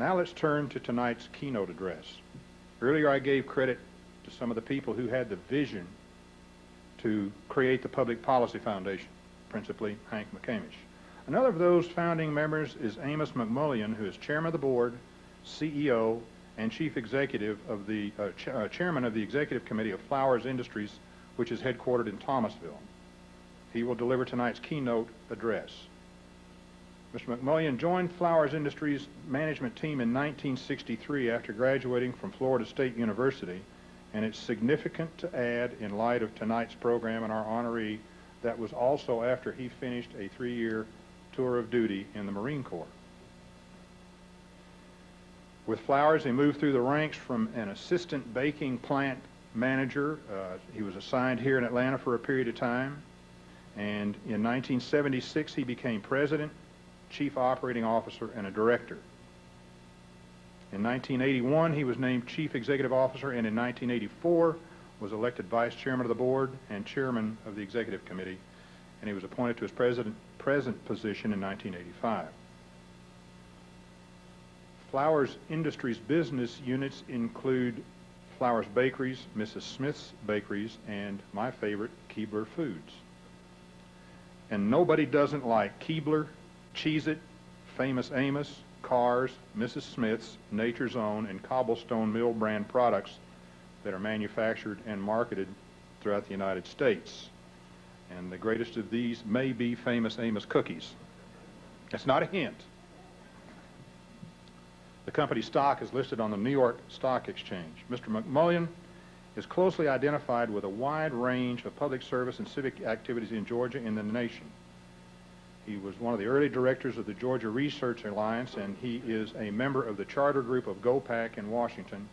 Now let's turn to tonight's keynote address. Earlier I gave credit to some of the people who had the vision to create the Public Policy Foundation, principally Hank McCamish. Another of those founding members is Amos McMullian, who is chairman of the board, CEO, and chief executive of the chairman of the executive committee of Flowers Industries, which is headquartered in Thomasville. He will deliver tonight's keynote address. Mr. McMullian joined Flowers Industries management team in 1963 after graduating from Florida State University, and it's significant to add in light of tonight's program and our honoree that was also after he finished a 3-year tour of duty in the Marine Corps. With Flowers, he moved through the ranks from an assistant baking plant manager. He was assigned here in Atlanta for a period of time, and in 1976 he became president, chief operating officer, and a director. In 1981 he was named chief executive officer, and in 1984 was elected vice chairman of the board and chairman of the executive committee, and he was appointed to his present position in 1985. Flowers Industries business units include Flowers Bakeries, Mrs. Smith's Bakeries, and my favorite, Keebler Foods. And nobody doesn't like Keebler, Cheez-It, Famous Amos, Cars, Mrs. Smith's, Nature's Own, and Cobblestone Mill brand products that are manufactured and marketed throughout the United States. And the greatest of these may be Famous Amos cookies. That's not a hint. The company's stock is listed on the New York Stock Exchange. Mr. McMullian is closely identified with a wide range of public service and civic activities in Georgia and in the nation. He was one of the early directors of the Georgia Research Alliance, and he is a member of the charter group of GOPAC in Washington,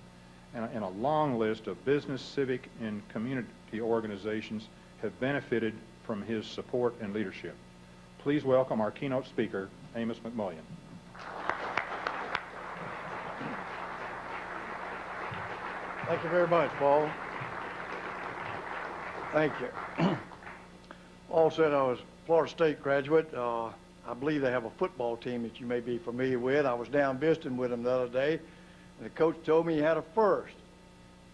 and a long list of business, civic, and community organizations have benefited from his support and leadership. Please welcome our keynote speaker, Amos McMullian. Thank you very much, Paul. Thank you. Paul said I was a Florida State graduate. I believe they have a football team that you may be familiar with. I was down visiting with them the other day, and the coach told me he had a first.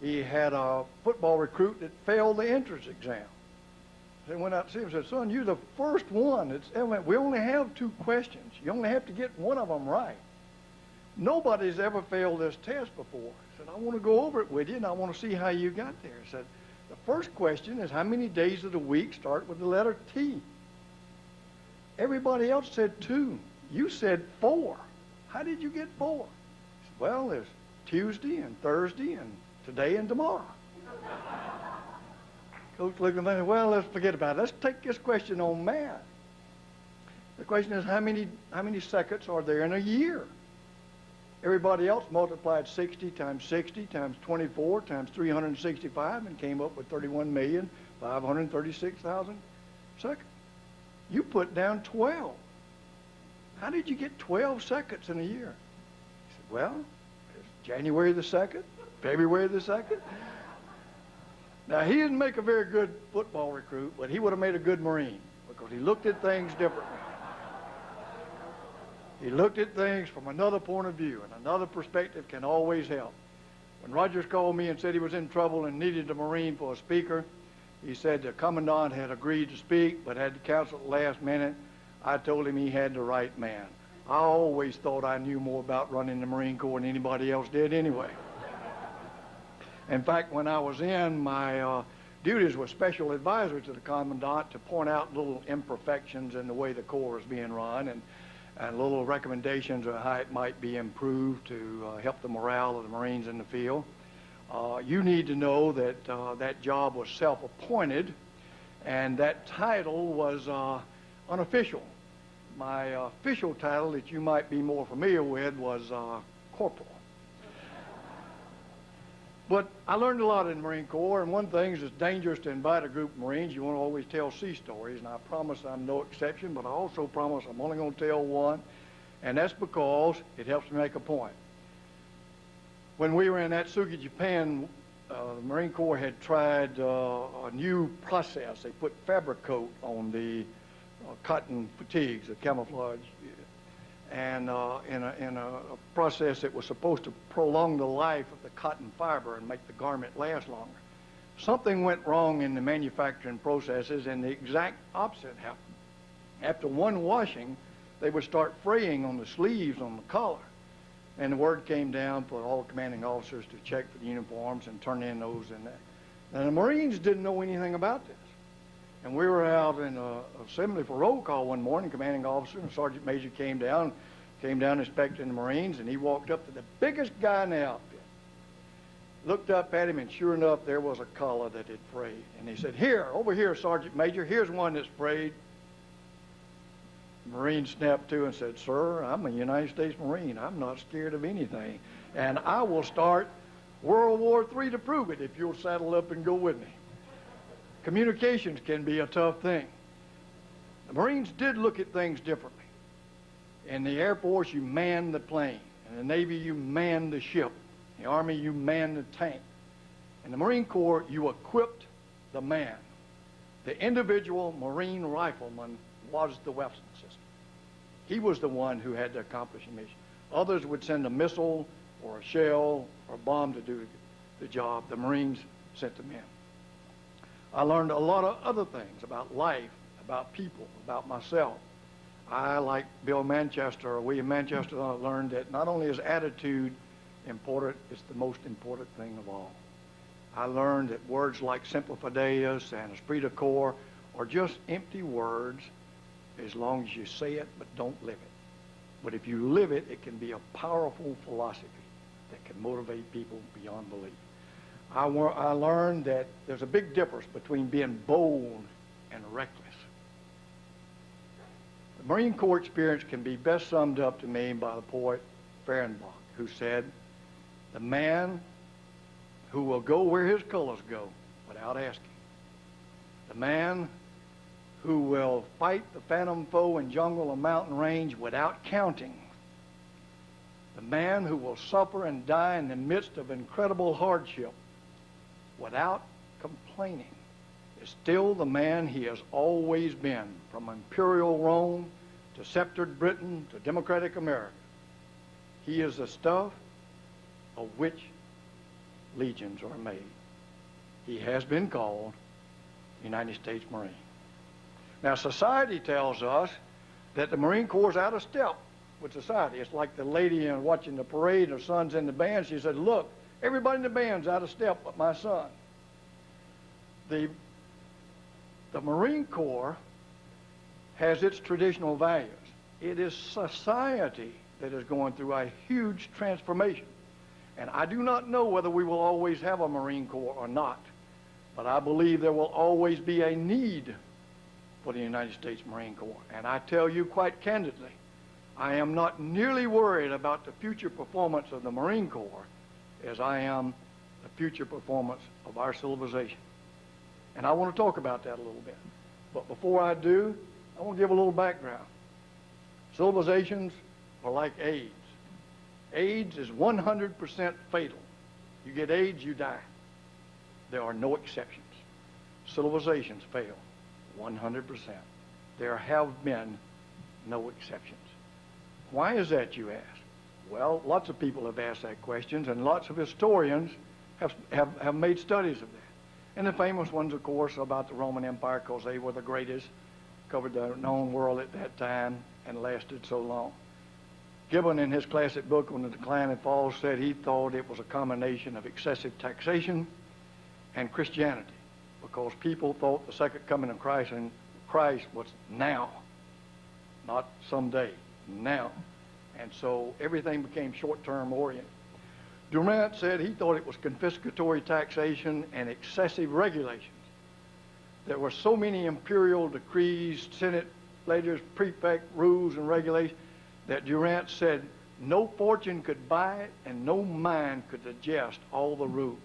He had a football recruit that failed the entrance exam. They went out to see him and said, "Son, you're the first one. We only have 2 questions. You only have to get one of them right. Nobody's ever failed this test before." I said, "I want to go over it with you, and I want to see how you got there." I said, "The first question is how many days of the week start with the letter T?" Everybody else said 2. You said 4. How did you get 4? I said, "Well, there's Tuesday and Thursday and today and tomorrow." Coach looked at me and said, "Well, let's forget about it. Let's take this question on math. The question is how many seconds are there in a year?" Everybody else multiplied 60 times 60 times 24 times 365 and came up with 31,536,000 seconds. You put down 12. How did you get 12 seconds in a year? He said, "Well, it's January the 2nd, February the 2nd. Now, he didn't make a very good football recruit, but he would have made a good Marine because he looked at things differently. He looked at things from another point of view, and another perspective can always help. When Rogers called me and said he was in trouble and needed a Marine for a speaker, he said the Commandant had agreed to speak, but had to cancel at the last minute. I told him he had the right man. I always thought I knew more about running the Marine Corps than anybody else did anyway. In fact, when I was in, my duties were special advisor to the Commandant to point out little imperfections in the way the Corps is being run, and little recommendations on how it might be improved to help the morale of the Marines in the field. You need to know that that job was self-appointed, and that title was unofficial. My official title that you might be more familiar with was corporal. But I learned a lot in the Marine Corps, and one thing is it's dangerous to invite a group of Marines. You want to always tell sea stories, and I promise I'm no exception, but I also promise I'm only going to tell one, and that's because it helps me make a point. When we were in Atsugi, Japan, the Marine Corps had tried a new process. They put fabric coat on the cotton fatigues, the camouflage. and in a process that was supposed to prolong the life of the cotton fiber and make the garment last longer. Something went wrong in the manufacturing processes, and the exact opposite happened. After one washing, they would start fraying on the sleeves, on the collar. And the word came down for all commanding officers to check for the uniforms and turn in those and that. Now, the Marines didn't know anything about this. And we were out in an assembly for roll call one morning. Commanding officer and sergeant major came down inspecting the Marines, and he walked up to the biggest guy in the outfit, looked up at him, and sure enough, there was a collar that had frayed. And he said, "Here, over here, Sergeant Major, here's one that's frayed." The Marine snapped to and said, "Sir, I'm a United States Marine. I'm not scared of anything. And I will start World War III to prove it if you'll saddle up and go with me." Communications can be a tough thing. The Marines did look at things differently. In the Air Force, you manned the plane. In the Navy, you manned the ship. In the Army, you manned the tank. In the Marine Corps, you equipped the man. The individual Marine rifleman was the weapon system. He was the one who had to accomplish a mission. Others would send a missile or a shell or a bomb to do the job. The Marines sent them in. I learned a lot of other things about life, about people, about myself. I, like Bill Manchester or William Manchester, learned that not only is attitude important, it's the most important thing of all. I learned that words like Semper Fidelis and Esprit de Corps are just empty words as long as you say it but don't live it. But if you live it, it can be a powerful philosophy that can motivate people beyond belief. I learned that there's a big difference between being bold and reckless. The Marine Corps experience can be best summed up to me by the poet Fehrenbach, who said, "The man who will go where his colors go without asking. The man who will fight the phantom foe in jungle or mountain range without counting. The man who will suffer and die in the midst of incredible hardship without complaining is still the man he has always been, from imperial Rome to sceptered Britain to democratic America. He is the stuff of which legions are made. He has been called United States Marine." Now, society tells us that the Marine Corps is out of step with society. It's like the lady watching the parade, her son's in the band. She said, "Look, everybody in the band's out of step but my son." The Marine Corps has its traditional values. It is society that is going through a huge transformation. And I do not know whether we will always have a Marine Corps or not, but I believe there will always be a need for the United States Marine Corps. And I tell you quite candidly, I am not nearly worried about the future performance of the Marine Corps as I am the future performance of our civilization. And I want to talk about that a little bit. But before I do, I want to give a little background. Civilizations are like AIDS. AIDS is 100% fatal. You get AIDS, you die. There are no exceptions. Civilizations fail 100%. There have been no exceptions. Why is that, you ask? Well, lots of people have asked that question, and lots of historians have made studies of that. And the famous ones, of course, about the Roman Empire, because they were the greatest, covered the known world at that time, and lasted so long. Gibbon, in his classic book On the Decline and Fall, said he thought it was a combination of excessive taxation and Christianity, because people thought the second coming of Christ was now, not someday, now. And so everything became short-term oriented. Durant said he thought it was confiscatory taxation and excessive regulations. There were so many imperial decrees, Senate legislators, prefect rules and regulations, that Durant said no fortune could buy it and no mind could digest all the rules.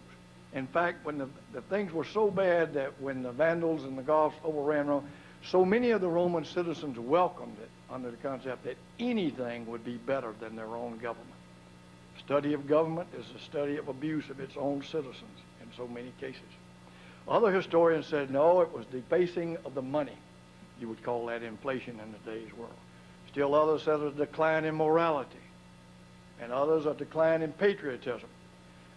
In fact, when the things were so bad that when the Vandals and the Goths overran Rome, so many of the Roman citizens welcomed it under the concept that anything would be better than their own government. Study of government is the study of abuse of its own citizens in so many cases. Other historians said, no, it was debasing of the money. You would call that inflation in today's world. Still others said a decline in morality, and others a decline in patriotism.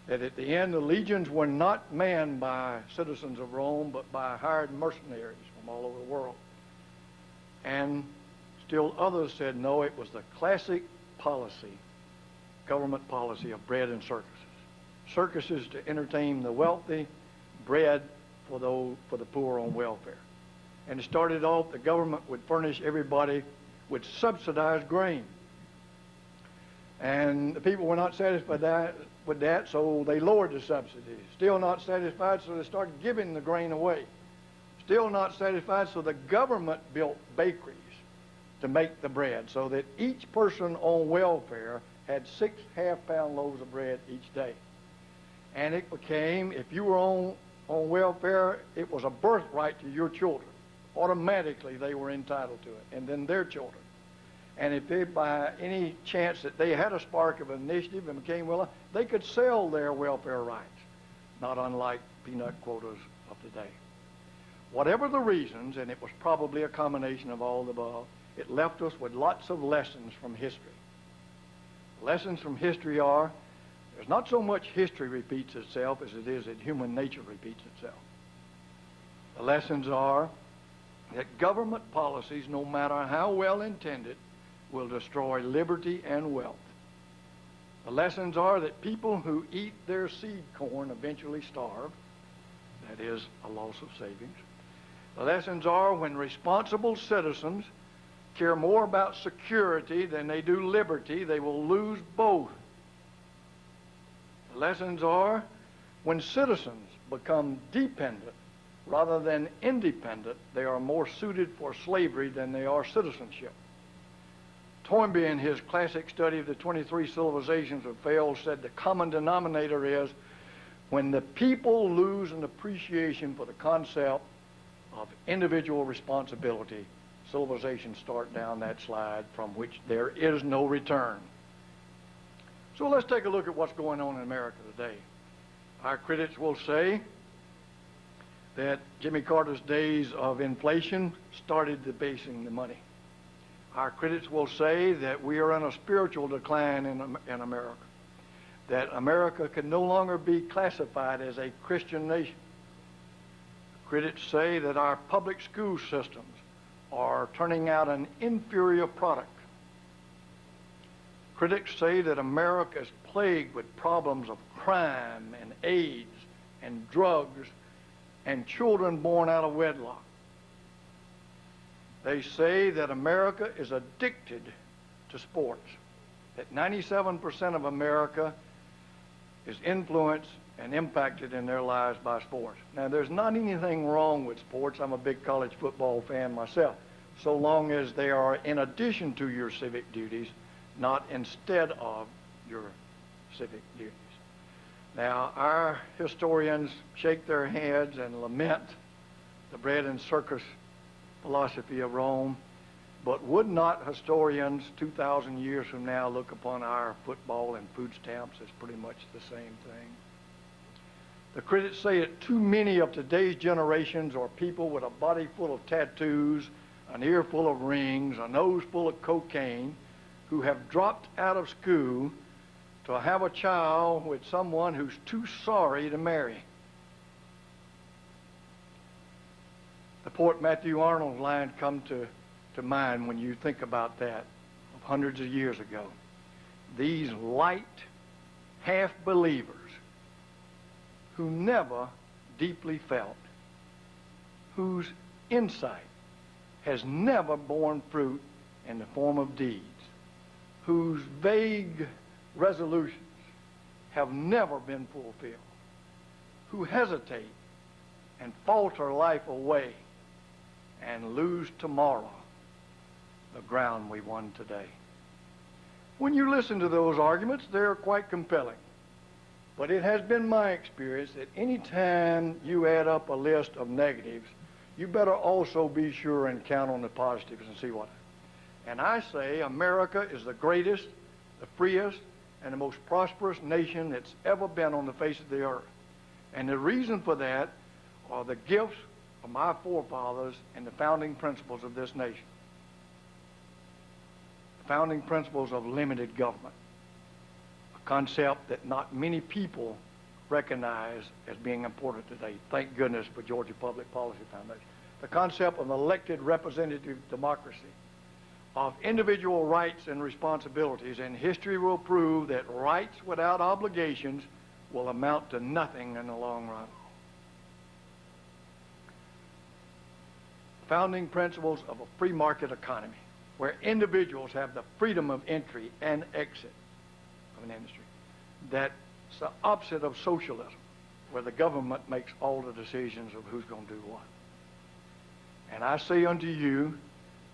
That at the end, the legions were not manned by citizens of Rome, but by hired mercenaries from all over the world. And still others said, no, it was the classic policy, government policy of bread and circuses. Circuses to entertain the wealthy, bread for the poor on welfare. And it started off, the government would furnish everybody with subsidized grain. And the people were not satisfied with that, so they lowered the subsidies. Still not satisfied, so they started giving the grain away. Still not satisfied, so the government built bakeries to make the bread, so that each person on welfare had 6 half-pound loaves of bread each day. And it became, if you were on welfare, it was a birthright to your children. Automatically they were entitled to it, and then their children. And if they, by any chance that they had a spark of initiative and became well, they could sell their welfare rights, not unlike peanut quotas of today. Whatever the reasons, and it was probably a combination of all the above, it left us with lots of lessons from history. Lessons from history are, there's not so much history repeats itself as it is that human nature repeats itself. The lessons are that government policies, no matter how well intended, will destroy liberty and wealth. The lessons are that people who eat their seed corn eventually starve. That is a loss of savings. The lessons are when responsible citizens care more about security than they do liberty, they will lose both. The lessons are when citizens become dependent rather than independent, they are more suited for slavery than they are citizenship. Toynbee, in his classic study of the 23 civilizations of failed, said the common denominator is when the people lose an appreciation for the concept of individual responsibility, civilizations start down that slide from which there is no return. So let's take a look at what's going on in America today. Our critics will say that Jimmy Carter's days of inflation started debasing the money. Our critics will say that we are in a spiritual decline in America, that America can no longer be classified as a Christian nation. Critics say that our public school systems are turning out an inferior product. Critics say that America is plagued with problems of crime and AIDS and drugs and children born out of wedlock. They say that America is addicted to sports, that 97% of America is influenced and impacted in their lives by sports. Now, there's not anything wrong with sports. I'm a big college football fan myself, so long as they are in addition to your civic duties, not instead of your civic duties. Now, our historians shake their heads and lament the bread and circus philosophy of Rome, but would not historians 2,000 years from now look upon our football and food stamps as pretty much the same thing? The critics say that too many of today's generations are people with a body full of tattoos, an ear full of rings, a nose full of cocaine, who have dropped out of school to have a child with someone who's too sorry to marry. The poet Matthew Arnold's line come to mind when you think about that, of hundreds of years ago. These light half-believers who never deeply felt, whose insight has never borne fruit in the form of deeds, whose vague resolutions have never been fulfilled, who hesitate and falter life away and lose tomorrow the ground we won today. When you listen to those arguments, they're quite compelling. But it has been my experience that any time you add up a list of negatives, you better also be sure and count on the positives and see what. And I say America is the greatest, the freest, and the most prosperous nation that's ever been on the face of the earth. And the reason for that are the gifts of my forefathers and the founding principles of this nation. founding principles of limited government, a concept that not many people recognize as being important today. Thank goodness for Georgia Public Policy Foundation. The concept of elected representative democracy, of individual rights and responsibilities, and history will prove that rights without obligations will amount to nothing in the long run. Founding principles of a free market economy, where individuals have the freedom of entry and exit of an industry. That's the opposite of socialism, where the government makes all the decisions of who's going to do what. And I say unto you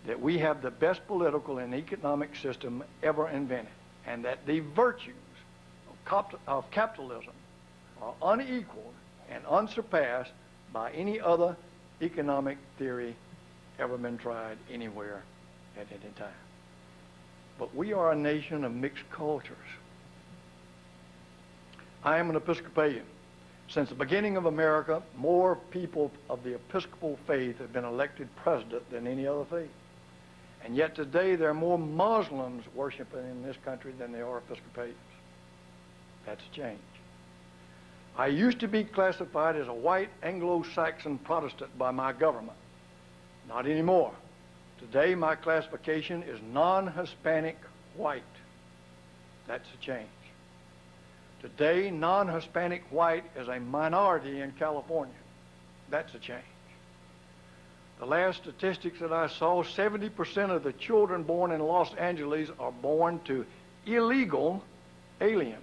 that we have the best political and economic system ever invented, and that the virtues of capitalism are unequaled and unsurpassed by any other economic theory ever been tried anywhere at any time. But we are a nation of mixed cultures. I am an Episcopalian. Since the beginning of America, more people of the Episcopal faith have been elected president than any other faith. And yet today there are more Muslims worshiping in this country than there are Episcopalians. That's a change. I used to be classified as a white Anglo-Saxon Protestant by my government. Not anymore. Today my classification is non-Hispanic white. That's a change. Today, non-Hispanic white is a minority in California. That's a change. The last statistics that I saw, 70% of the children born in Los Angeles are born to illegal aliens.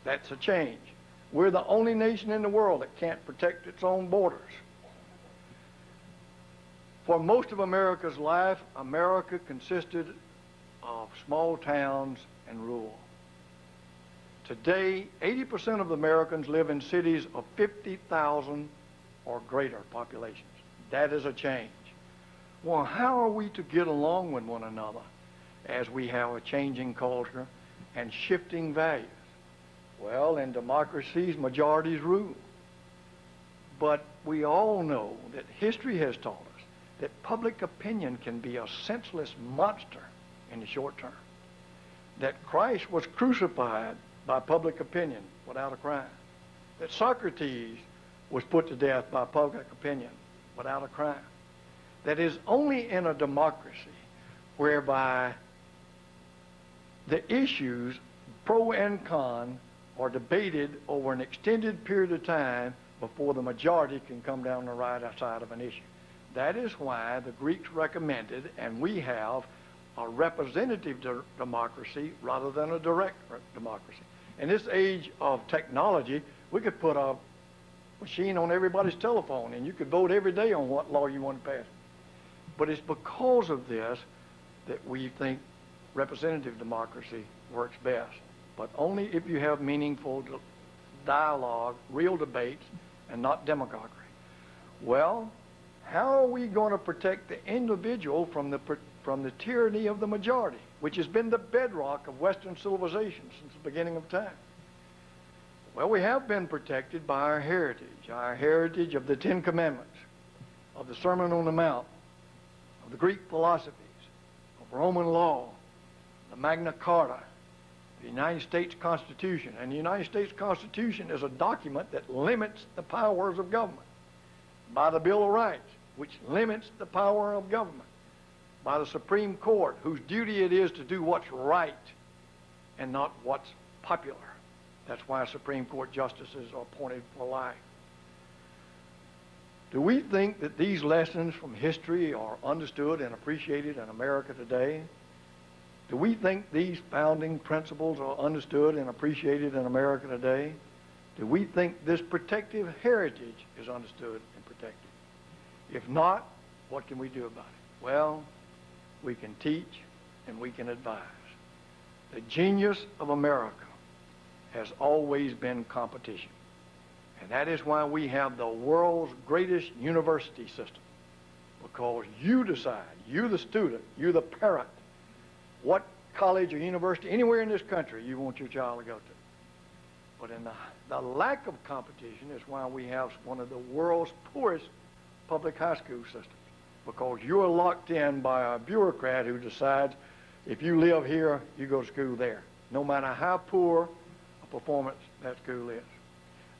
That's a change. We're the only nation in the world that can't protect its own borders. For most of America's life, America consisted of small towns and rural. Today, 80% of Americans live in cities of 50,000 or greater populations. That is a change. Well, how are we to get along with one another as we have a changing culture and shifting values? Well, in democracies, majorities rule. But we all know that history has taught us that public opinion can be a senseless monster in the short term. That Christ was crucified by public opinion without a crime. That Socrates was put to death by public opinion without a crime. That is only in a democracy whereby the issues, pro and con, are debated over an extended period of time before the majority can come down the right side of an issue. That is why the Greeks recommended, and we have, a representative democracy rather than a direct democracy. In this age of technology, we could put a machine on everybody's telephone and you could vote every day on what law you want to pass. But it's because of this that we think representative democracy works best. But only if you have meaningful dialogue, real debates, and not demagoguery. Well, how are we going to protect the individual from the tyranny of the majority, which has been the bedrock of Western civilization since the beginning of time? Well, we have been protected by our heritage of the Ten Commandments, of the Sermon on the Mount, of the Greek philosophies, of Roman law, the Magna Carta, the United States Constitution. And the United States Constitution is a document that limits the powers of government. By the Bill of Rights, which limits the power of government. By the Supreme Court, whose duty it is to do what's right and not what's popular. That's why Supreme Court justices are appointed for life. Do we think that these lessons from history are understood and appreciated in America today? Do we think these founding principles are understood and appreciated in America today? Do we think this protective heritage is understood and protected? If not, what can we do about it? Well, we can teach and we can advise. The genius of America has always been competition. And that is why we have the world's greatest university system. Because you decide, you the student, you the parent, what college or university anywhere in this country you want your child to go to. But in the lack of competition is why we have one of the world's poorest public high school systems. Because you're locked in by a bureaucrat who decides If you live here, you go to school there, no matter how poor a performance that school is.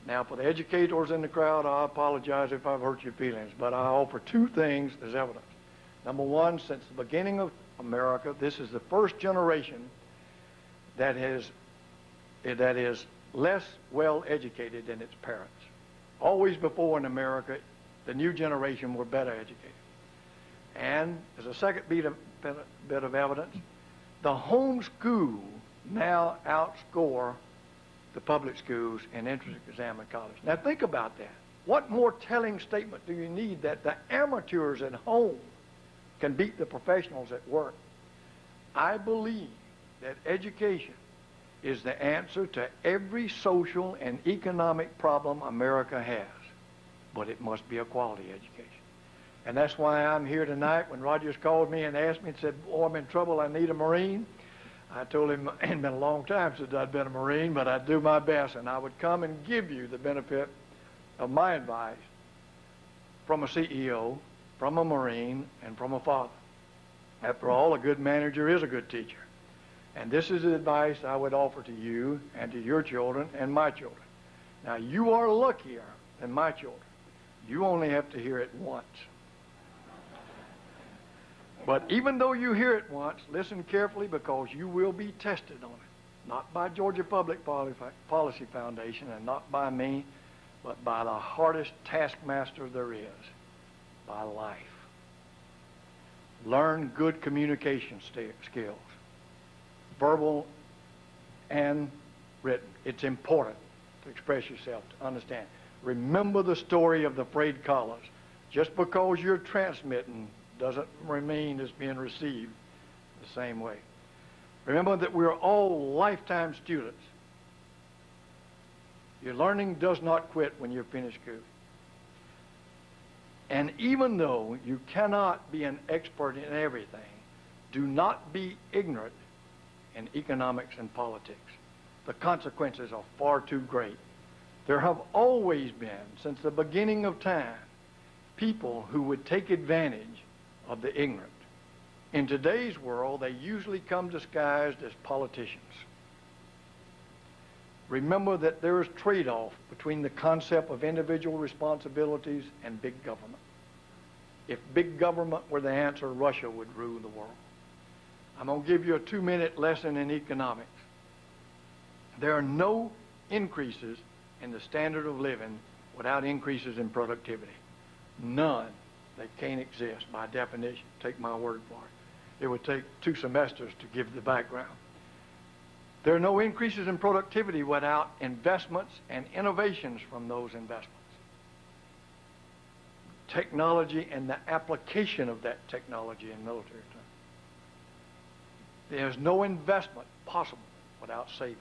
Now, for the educators in the crowd, I apologize if I've hurt your feelings, but I offer two things as evidence. Number one, since the beginning of America, this is the first generation that is less well educated than its parents. Always before in America, the new generation were better educated. And as a second bit of evidence, the home school now outscore the public schools in entrance exam in college. Now think about that. What more telling statement do you need that the amateurs at home can beat the professionals at work? I believe that education is the answer to every social and economic problem America has, but it must be a quality education. And that's why I'm here tonight. When Rogers called me and asked me and said, "Oh, I'm in trouble, I need a Marine," I told him it had been a long time since I'd been a Marine, but I'd do my best, and I would come and give you the benefit of my advice from a CEO, from a Marine, and from a father. After all, a good manager is a good teacher. And this is the advice I would offer to you and to your children and my children. Now, you are luckier than my children. You only have to hear it once. But even though you hear it once, listen carefully, because you will be tested on it. Not by Georgia Public Policy Foundation and not by me, but by the hardest taskmaster there is, by life. Learn good communication skills, verbal and written. It's important to express yourself, to understand. Remember the story of the frayed collars. Just because you're transmitting doesn't mean it's being received the same way. Remember that we're all lifetime students. Your learning does not quit when you're finished school. And even though you cannot be an expert in everything, do not be ignorant in economics and politics. The consequences are far too great. There have always been, since the beginning of time, people who would take advantage of the ignorant. In today's world, they usually come disguised as politicians. Remember that there is trade-off between the concept of individual responsibilities and big government. If big government were the answer, Russia would rule the world. I'm going to give you a 2-minute lesson in economics. There are no increases in the standard of living without increases in productivity. None. They can't exist by definition. Take my word for it. It would take 2 semesters to give the background. There are no increases in productivity without investments and innovations from those investments. Technology and the application of that technology in military terms. There's no investment possible without savings.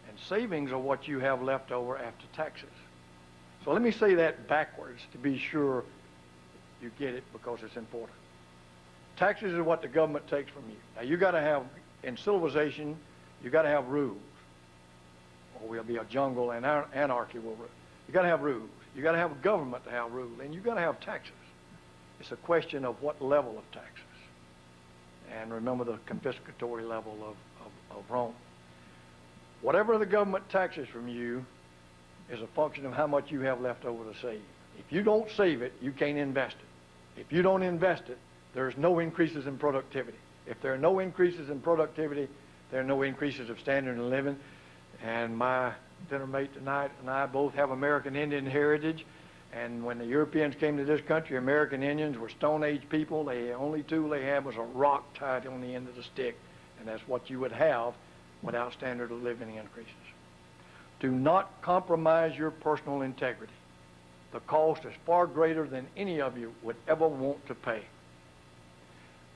And savings are what you have left over after taxes. So let me say that backwards to be sure you get it, because it's important. Taxes is what the government takes from you. Now, you got to have, in civilization, you got to have rules, or we'll be a jungle and anarchy will rule. You got to have rules. You got to have a government to have rules, and you got to have taxes. It's a question of what level of taxes. And remember the confiscatory level of Rome. Whatever the government taxes from you is a function of how much you have left over to save. If you don't save it, you can't invest it. If you don't invest it, there's no increases in productivity. If there are no increases in productivity, there are no increases of standard of living. And my dinner mate tonight and I both have American Indian heritage. And when the Europeans came to this country, American Indians were Stone Age people. The only tool they had was a rock tied on the end of the stick. And that's what you would have without standard of living increases. Do not compromise your personal integrity. The cost is far greater than any of you would ever want to pay.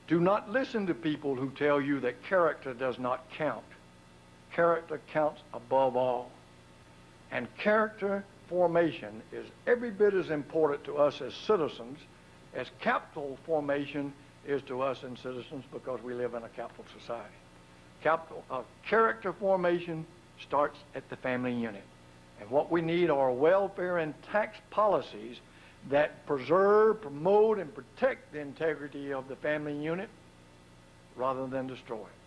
Do not listen to people who tell you that character does not count. Character counts above all. And character formation is every bit as important to us as citizens as capital formation is to us as citizens, because we live in a capital society. Character formation starts at the family unit. And what we need are welfare and tax policies that preserve, promote, and protect the integrity of the family unit, rather than destroy it.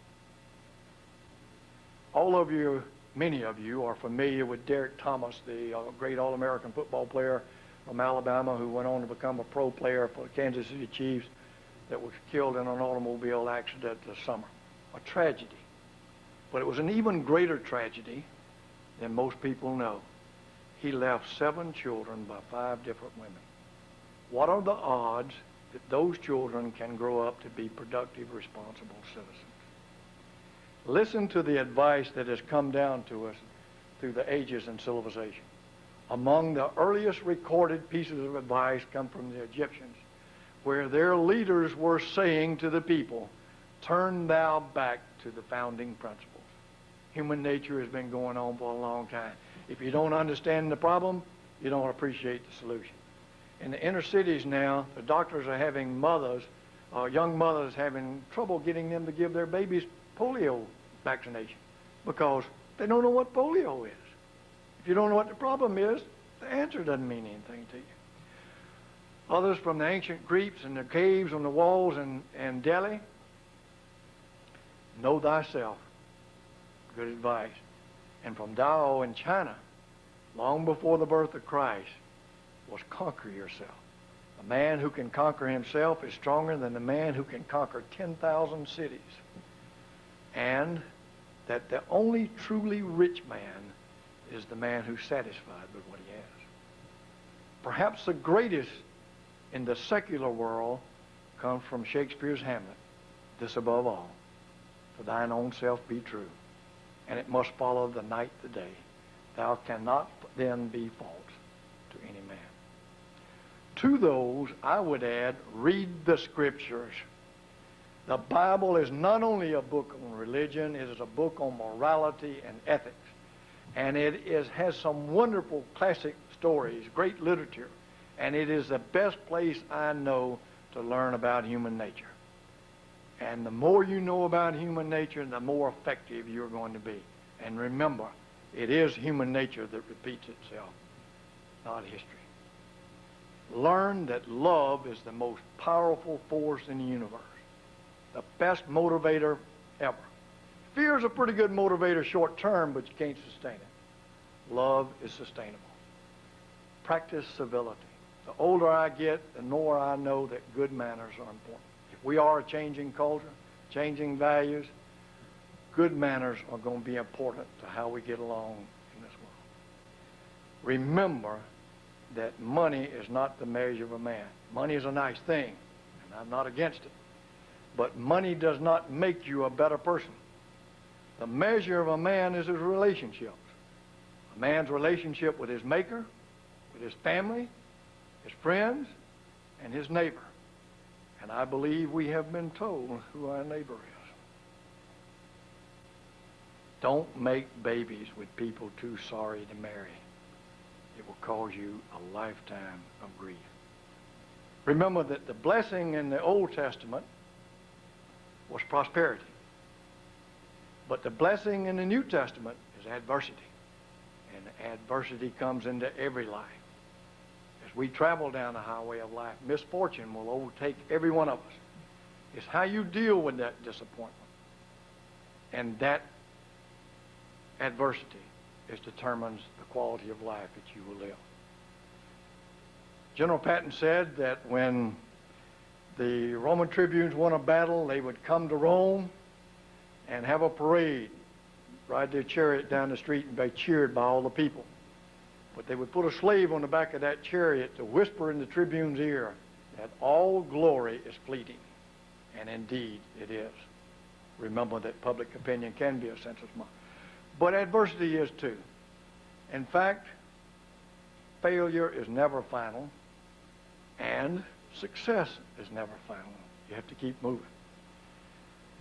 All of you, many of you, are familiar with Derek Thomas, the great All-American football player from Alabama who went on to become a pro player for the Kansas City Chiefs, that was killed in an automobile accident this summer. A tragedy. But it was an even greater tragedy than most people know. He left 7 children by 5 different women. What are the odds that those children can grow up to be productive, responsible citizens? Listen to the advice that has come down to us through the ages and civilization. Among the earliest recorded pieces of advice come from the Egyptians, where their leaders were saying to the people, turn thou back to the founding principles. Human nature has been going on for a long time. If you don't understand the problem, you don't appreciate the solution. In the inner cities now, the doctors are having young mothers having trouble getting them to give their babies polio vaccination because they don't know what polio is. If you don't know what the problem is, the answer doesn't mean anything to you. Others from the ancient Greeks and the caves on the walls in Delhi, know thyself. Good advice. And from Tao in China, long before the birth of Christ, was conquer yourself. A man who can conquer himself is stronger than the man who can conquer 10,000 cities. And that the only truly rich man is the man who's satisfied with what he has. Perhaps the greatest in the secular world comes from Shakespeare's Hamlet. This above all, for thine own self be true, and it must follow the night the day. Thou cannot then be false to any man. To those, I would add, read the Scriptures. The Bible is not only a book on religion, it is a book on morality and ethics. And it has some wonderful classic stories, great literature. And it is the best place I know to learn about human nature. And the more you know about human nature, the more effective you're going to be. And remember, it is human nature that repeats itself, not history. Learn that love is the most powerful force in the universe, the best motivator ever. Fear is a pretty good motivator short term, but you can't sustain it. Love is sustainable. Practice civility. The older I get, the more I know that good manners are important. If we are a changing culture, changing values, good manners are going to be important to how we get along in this world. Remember that money is not the measure of a man. Money is a nice thing, and I'm not against it. But money does not make you a better person. The measure of a man is his relationships. A man's relationship with his maker, with his family, his friends, and his neighbor. And I believe we have been told who our neighbor is. Don't make babies with people too sorry to marry. It will cause you a lifetime of grief. Remember that the blessing in the Old Testament was prosperity. But the blessing in the New Testament is adversity. And adversity comes into every life. As we travel down the highway of life, misfortune will overtake every one of us. It's how you deal with that disappointment. And that adversity determines the quality of life that you will live. General Patton said that when the Roman tribunes won a battle, they would come to Rome and have a parade, ride their chariot down the street and be cheered by all the people. But they would put a slave on the back of that chariot to whisper in the tribune's ear that all glory is fleeting. And indeed it is. Remember that public opinion can be a senseless mind. But adversity is too. In fact, failure is never final, and success is never final. You have to keep moving.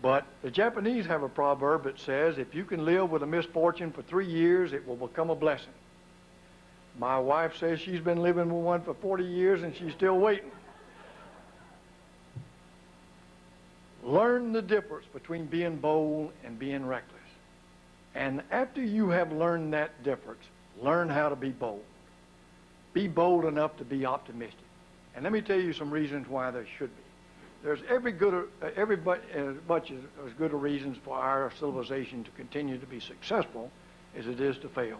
But the Japanese have a proverb that says, if you can live with a misfortune for 3 years, it will become a blessing. My wife says she's been living with one for 40 years and she's still waiting. Learn the difference between being bold and being reckless. And after you have learned that difference, learn how to be bold. Be bold enough to be optimistic. And let me tell you some reasons why there should be. There's much as good a reasons for our civilization to continue to be successful as it is to fail.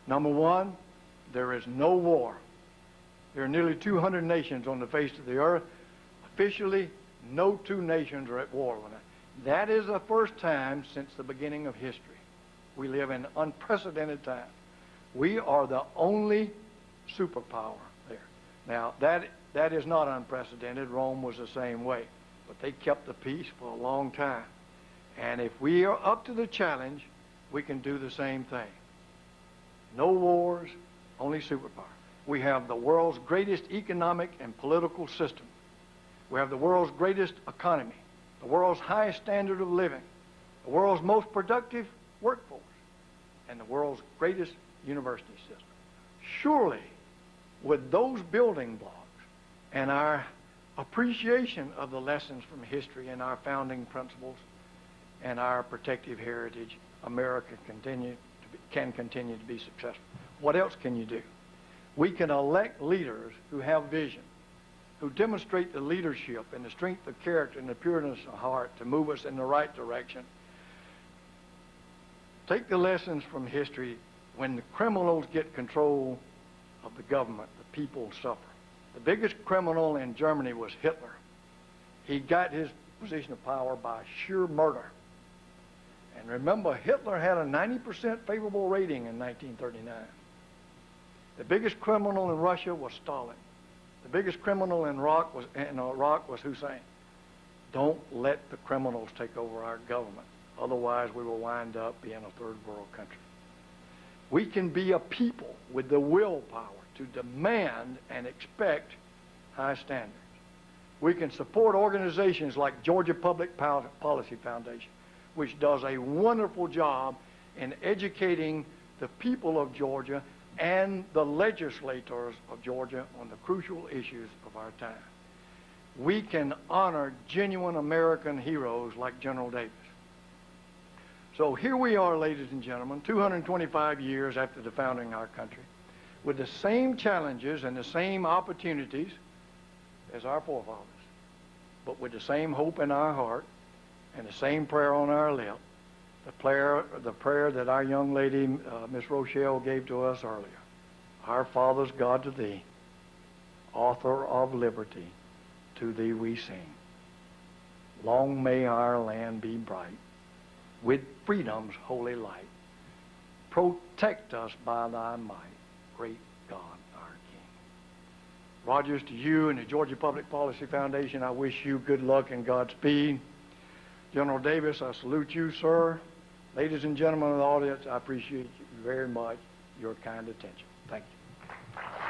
Number one, there is no war. There are nearly 200 nations on the face of the earth. Officially, no two nations are at war with another. That is the first time since the beginning of history. We live in unprecedented times. We are the only superpower there. Now, that is not unprecedented. Rome was the same way. But they kept the peace for a long time. And if we are up to the challenge, we can do the same thing. No wars, only superpower. We have the world's greatest economic and political system. We have the world's greatest economy, the world's highest standard of living, the world's most productive workforce, and the world's greatest university system. Surely, with those building blocks and our appreciation of the lessons from history and our founding principles and our protective heritage, America can continue to be successful. What else can you do? We can elect leaders who have vision, who demonstrate the leadership and the strength of character and the pureness of heart to move us in the right direction. Take the lessons from history. When the criminals get control of the government, the people suffer. The biggest criminal in Germany was Hitler. He got his position of power by sheer murder. And remember, Hitler had a 90% favorable rating in 1939. The biggest criminal in Russia was Stalin. The biggest criminal in Iraq was Hussein. Don't let the criminals take over our government. Otherwise, we will wind up being a third world country. We can be a people with the willpower to demand and expect high standards. We can support organizations like Georgia Public Policy Foundation, which does a wonderful job in educating the people of Georgia and the legislators of Georgia on the crucial issues of our time. We can honor genuine American heroes like General Davis. So here we are, ladies and gentlemen, 225 years after the founding of our country, with the same challenges and the same opportunities as our forefathers, but with the same hope in our heart and the same prayer on our lip, the prayer that our young lady, Miss Rochelle, gave to us earlier. Our Father's God to thee, author of liberty, to thee we sing. Long may our land be bright, with freedom's holy light. Protect us by thy might, great God our King. Rogers, to you and the Georgia Public Policy Foundation, I wish you good luck and Godspeed. General Davis, I salute you, sir. Ladies and gentlemen of the audience, I appreciate you very much, your kind attention. Thank you.